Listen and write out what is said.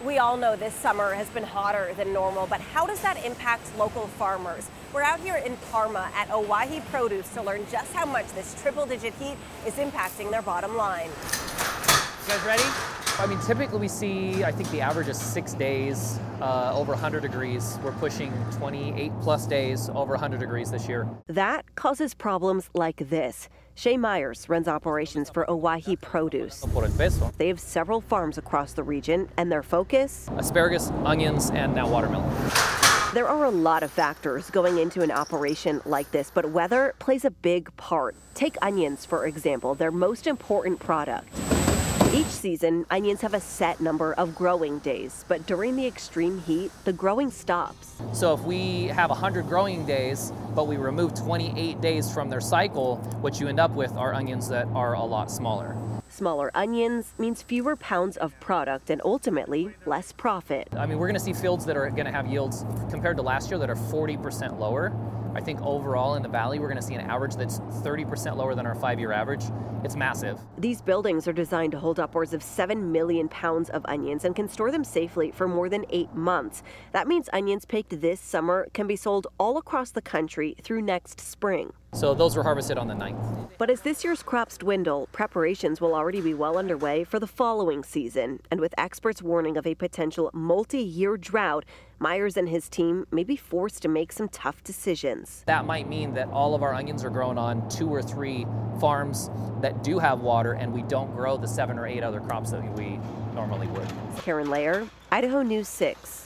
We all know this summer has been hotter than normal, but how does that impact local farmers? We're out here in Parma at Owyhee Produce to learn just how much this triple-digit heat is impacting their bottom line. You guys ready? I mean, typically we see, I think the average is 6 days over 100 degrees. We're pushing 28 plus days over 100 degrees this year. That causes problems like this. Shay Myers runs operations for Owyhee Produce. They have several farms across the region, and their focus? Asparagus, onions, and now watermelon. There are a lot of factors going into an operation like this, but weather plays a big part. Take onions, for example, their most important product. Each season, onions have a set number of growing days, but during the extreme heat, the growing stops. So if we have 100 growing days, but we remove 28 days from their cycle, what you end up with are onions that are a lot smaller. Smaller onions means fewer pounds of product and ultimately less profit. I mean, we're going to see fields that are going to have yields compared to last year that are 40% lower. I think overall in the valley, we're going to see an average that's 30% lower than our 5-year average. It's massive. These buildings are designed to hold upwards of 7 million pounds of onions and can store them safely for more than 8 months. That means onions picked this summer can be sold all across the country through next spring. So those were harvested on the 9th. But as this year's crops dwindle, preparations will already be well underway for the following season. And with experts warning of a potential multi-year drought, Myers and his team may be forced to make some tough decisions. That might mean that all of our onions are grown on 2 or 3 farms that do have water, and we don't grow the 7 or 8 other crops that we normally would. Karen Layer, Idaho News 6.